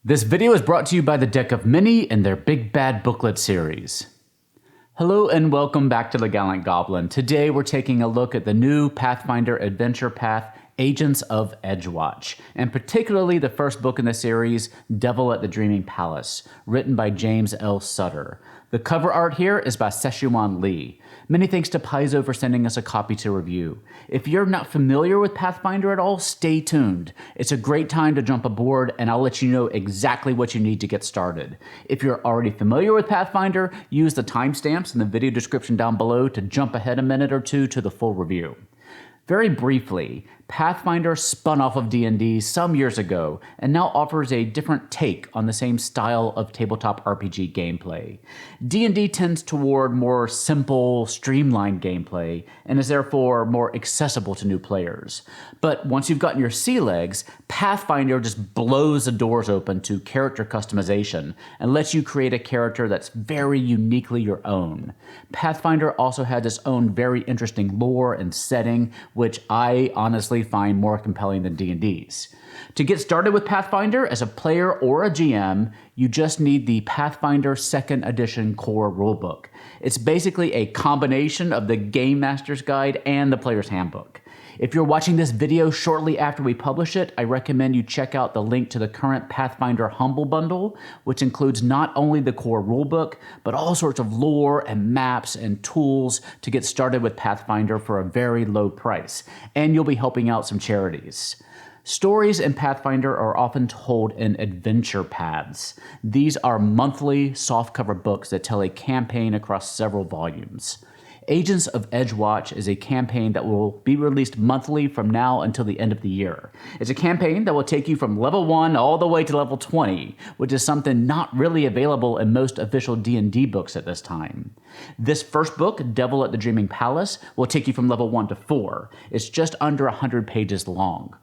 This video is brought to you by the Deck of Many and their Big Bad Booklet series. Hello and welcome back to the Gallant Goblin. Today we're taking a look at the new Pathfinder adventure path, Agents of Edgewatch, and particularly the first book in the series, Devil at the Dreaming Palace, written by James L. Sutter. The cover art here is by Szechuan Lee. Many thanks to Paizo for sending us a copy to review. If you're not familiar with Pathfinder at all, stay tuned. It's a great time to jump aboard, and I'll let you know exactly what you need to get started. If you're already familiar with Pathfinder, use the timestamps in the video description down below to jump ahead a minute or two to the full review. Very briefly, Pathfinder spun off of D&D some years ago and now offers a different take on the same style of tabletop RPG gameplay. D&D tends toward more simple, streamlined gameplay and is therefore more accessible to new players. But once you've gotten your sea legs, Pathfinder just blows the doors open to character customization and lets you create a character that's very uniquely your own. Pathfinder also has its own very interesting lore and setting, which I honestly find more compelling than D&D's. To get started with Pathfinder as a player or a GM, you just need the Pathfinder 2nd Edition Core Rulebook. It's basically a combination of the Game Master's Guide and the Player's Handbook. If you're watching this video shortly after we publish it, I recommend you check out the link to the current Pathfinder Humble Bundle, which includes not only the core rulebook, but all sorts of lore and maps and tools to get started with Pathfinder for a very low price. And you'll be helping out some charities. Stories in Pathfinder are often told in adventure paths. These are monthly softcover books that tell a campaign across several volumes. Agents of Edgewatch is a campaign that will be released monthly from now until the end of the year. It's a campaign that will take you from level 1 all the way to level 20, which is something not really available in most official D&D books at this time. This first book, Devil at the Dreaming Palace, will take you from level 1 to 4. It's just under 100 pages long.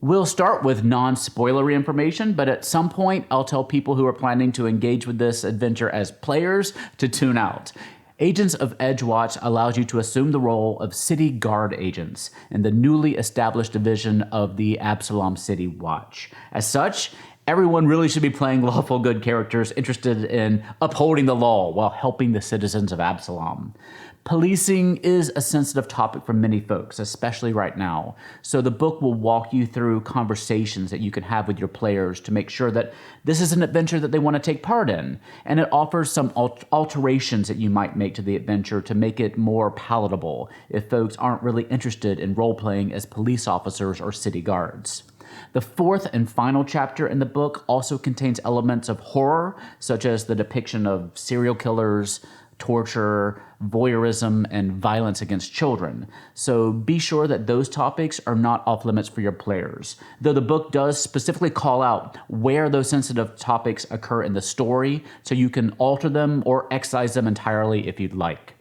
We'll start with non-spoilery information, but at some point I'll tell people who are planning to engage with this adventure as players to tune out. Agents of Edgewatch allows you to assume the role of city guard agents in the newly established division of the Absalom City Watch. As such, everyone really should be playing lawful good characters interested in upholding the law while helping the citizens of Absalom. Policing is a sensitive topic for many folks, especially right now, so the book will walk you through conversations that you can have with your players to make sure that this is an adventure that they want to take part in, and it offers some alterations that you might make to the adventure to make it more palatable if folks aren't really interested in role-playing as police officers or city guards. The fourth and final chapter in the book also contains elements of horror, such as the depiction of serial killers, torture, voyeurism, and violence against children. So be sure that those topics are not off limits for your players, though the book does specifically call out where those sensitive topics occur in the story, so you can alter them or excise them entirely if you'd like.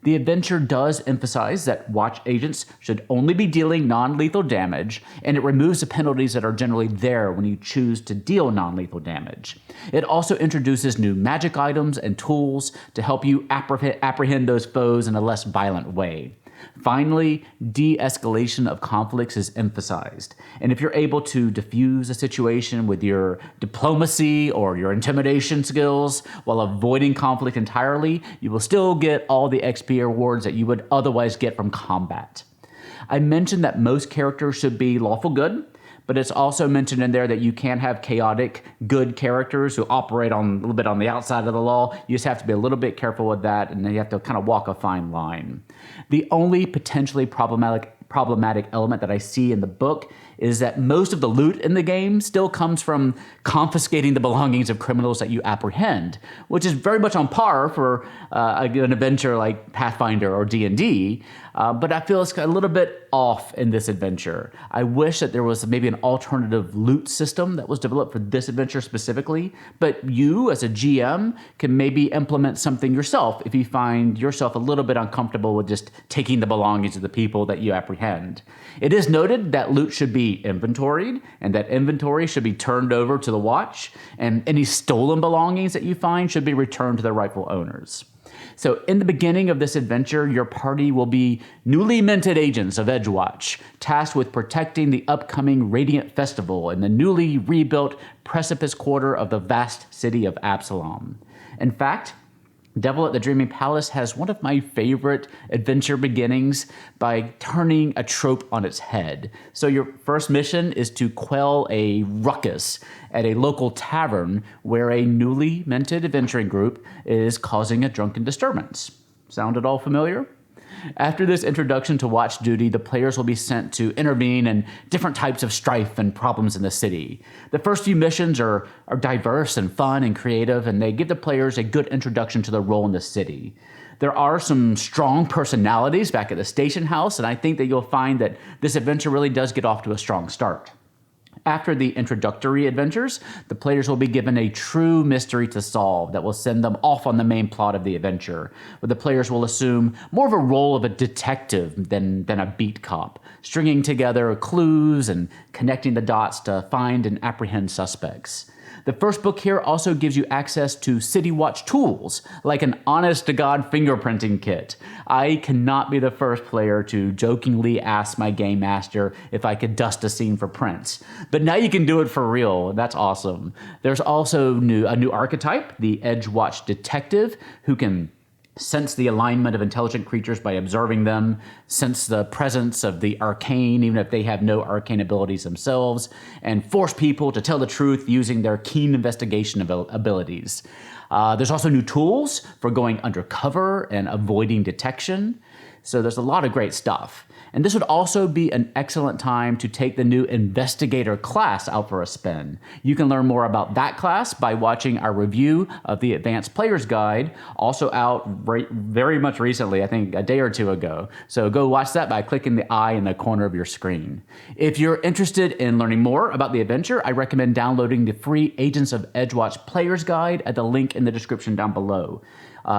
The adventure does emphasize that watch agents should only be dealing non-lethal damage, and it removes the penalties that are generally there when you choose to deal non-lethal damage. It also introduces new magic items and tools to help you apprehend those foes in a less violent way. Finally, de-escalation of conflicts is emphasized, and if you're able to diffuse a situation with your diplomacy or your intimidation skills while avoiding conflict entirely, you will still get all the XP rewards that you would otherwise get from combat. I mentioned that most characters should be lawful good, but it's also mentioned in there that you can have chaotic good characters who operate a little bit on the outside of the law. You just have to be a little bit careful with that, and then you have to kind of walk a fine line. The only potentially problematic element that I see in the book is that most of the loot in the game still comes from confiscating the belongings of criminals that you apprehend, which is very much on par for an adventure like Pathfinder or D&D, but I feel it's a little bit off in this adventure. I wish that there was maybe an alternative loot system that was developed for this adventure specifically, but you as a GM can maybe implement something yourself if you find yourself a little bit uncomfortable with just taking the belongings of the people that you apprehend. It is noted that loot should be inventoried, and that inventory should be turned over to the watch, and any stolen belongings that you find should be returned to their rightful owners. So in the beginning of this adventure, your party will be newly minted agents of Edgewatch, tasked with protecting the upcoming Radiant Festival in the newly rebuilt precipice quarter of the vast city of Absalom. In fact, Devil at the Dreaming Palace has one of my favorite adventure beginnings by turning a trope on its head. So your first mission is to quell a ruckus at a local tavern where a newly minted adventuring group is causing a drunken disturbance. Sound at all familiar? After this introduction to watch duty, the players will be sent to intervene in different types of strife and problems in the city. The first few missions are diverse and fun and creative, and they give the players a good introduction to their role in the city. There are some strong personalities back at the station house, and I think that you'll find that this adventure really does get off to a strong start. After the introductory adventures, the players will be given a true mystery to solve that will send them off on the main plot of the adventure, where the players will assume more of a role of a detective than a beat cop, stringing together clues and connecting the dots to find and apprehend suspects. The first book here also gives you access to City Watch tools, like an honest-to-God fingerprinting kit. I cannot be the first player to jokingly ask my game master if I could dust a scene for prints. But now you can do it for real. That's awesome. There's also a new archetype, the Edgewatch Detective, who can sense the alignment of intelligent creatures by observing them, sense the presence of the arcane, even if they have no arcane abilities themselves, and force people to tell the truth using their keen investigation abilities. There's also new tools for going undercover and avoiding detection. So there's a lot of great stuff. And this would also be an excellent time to take the new investigator class out for a spin. You can learn more about that class by watching our review of the Advanced Player's Guide, also out very much recently, I think a day or two ago. So go watch that by clicking the eye in the corner of your screen. If you're interested in learning more about the adventure, I recommend downloading the free Agents of Edgewatch Player's Guide at the link in the description down below.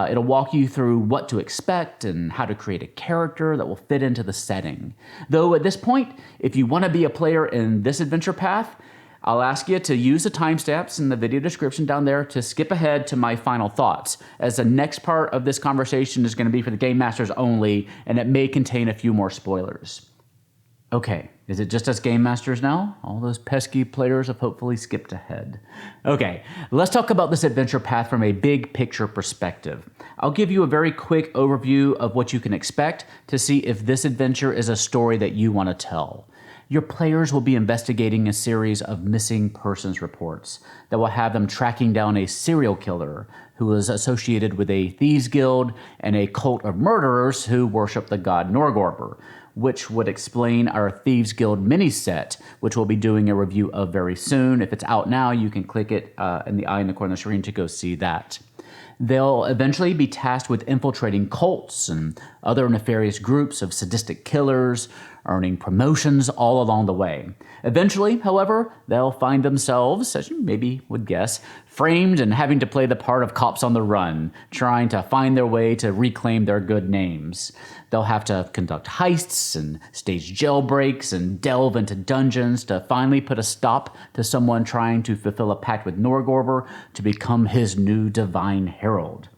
It'll walk you through what to expect and how to create a character that will fit into the setting. Though at this point, if you want to be a player in this adventure path, I'll ask you to use the timestamps in the video description down there to skip ahead to my final thoughts, as the next part of this conversation is going to be for the Game Masters only, and it may contain a few more spoilers. Okay, is it just us Game Masters now? All those pesky players have hopefully skipped ahead. Okay, let's talk about this adventure path from a big picture perspective. I'll give you a very quick overview of what you can expect to see if this adventure is a story that you want to tell. Your players will be investigating a series of missing persons reports that will have them tracking down a serial killer who is associated with a thieves guild and a cult of murderers who worship the god Norgorber, which would explain our Thieves Guild mini-set, which we'll be doing a review of very soon. If it's out now, you can click it in the eye in the corner of the screen to go see that. They'll eventually be tasked with infiltrating cults and other nefarious groups of sadistic killers, earning promotions all along the way. Eventually, however, they'll find themselves, as you maybe would guess, framed and having to play the part of cops on the run, trying to find their way to reclaim their good names. They'll have to conduct heists and stage jailbreaks and delve into dungeons to finally put a stop to someone trying to fulfill a pact with Norgorber to become his new divine herald.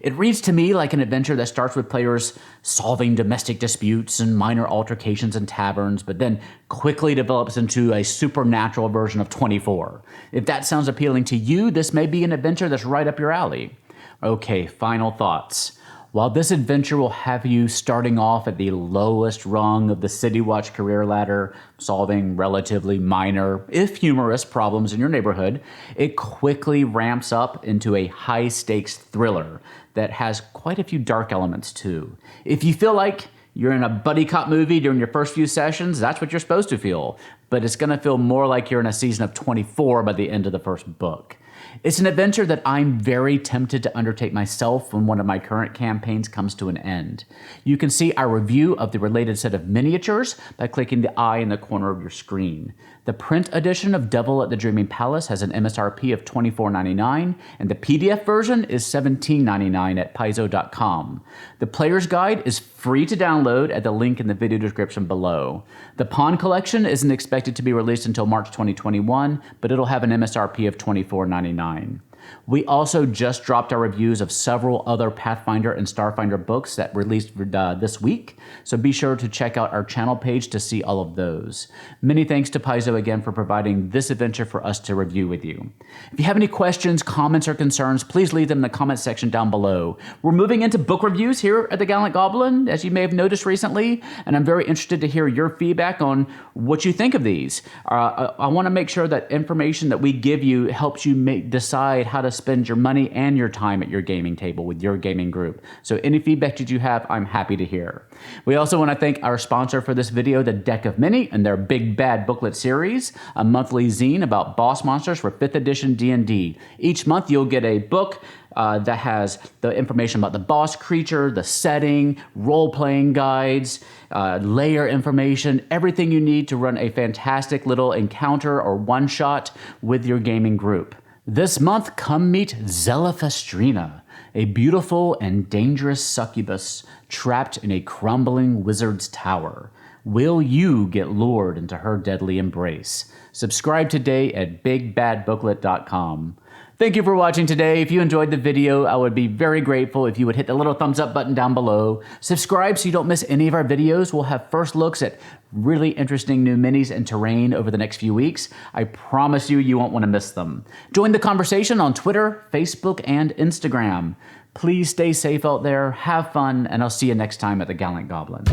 It reads to me like an adventure that starts with players solving domestic disputes and minor altercations in taverns, but then quickly develops into a supernatural version of 24. If that sounds appealing to you, this may be an adventure that's right up your alley. Okay, final thoughts. While this adventure will have you starting off at the lowest rung of the City Watch career ladder, solving relatively minor, if humorous, problems in your neighborhood, it quickly ramps up into a high-stakes thriller that has quite a few dark elements too. If you feel like you're in a buddy cop movie during your first few sessions, that's what you're supposed to feel. But it's going to feel more like you're in a season of 24 by the end of the first book. It's an adventure that I'm very tempted to undertake myself when one of my current campaigns comes to an end. You can see our review of the related set of miniatures by clicking the eye in the corner of your screen. The print edition of Devil at the Dreaming Palace has an MSRP of $24.99, and the PDF version is $17.99 at Paizo.com. The Player's Guide is free to download at the link in the video description below. The Pawn Collection isn't expected to be released until March 2021, but it'll have an MSRP of $24.99. We also just dropped our reviews of several other Pathfinder and Starfinder books that released this week, so be sure to check out our channel page to see all of those. Many thanks to Paizo again for providing this adventure for us to review with you. If you have any questions, comments, or concerns, please leave them in the comment section down below. We're moving into book reviews here at the Gallant Goblin, as you may have noticed recently, and I'm very interested to hear your feedback on what you think of these. I want to make sure that information that we give you helps you decide how to spend your money and your time at your gaming table with your gaming group. So any feedback that you have, I'm happy to hear. We also want to thank our sponsor for this video, the Deck of Many, and their Big Bad Booklet series, a monthly zine about boss monsters for 5th edition D&D. Each month you'll get a book that has the information about the boss creature, the setting, role-playing guides, layer information, everything you need to run a fantastic little encounter or one-shot with your gaming group. This month, come meet Zelephestrina, a beautiful and dangerous succubus trapped in a crumbling wizard's tower. Will you get lured into her deadly embrace? Subscribe today at bigbadbooklet.com. Thank you for watching today. If you enjoyed the video, I would be very grateful if you would hit the little thumbs up button down below. Subscribe so you don't miss any of our videos. We'll have first looks at really interesting new minis and terrain over the next few weeks. I promise you won't want to miss them. Join the conversation on Twitter, Facebook, and Instagram. Please stay safe out there, have fun, and I'll see you next time at the Gallant Goblin.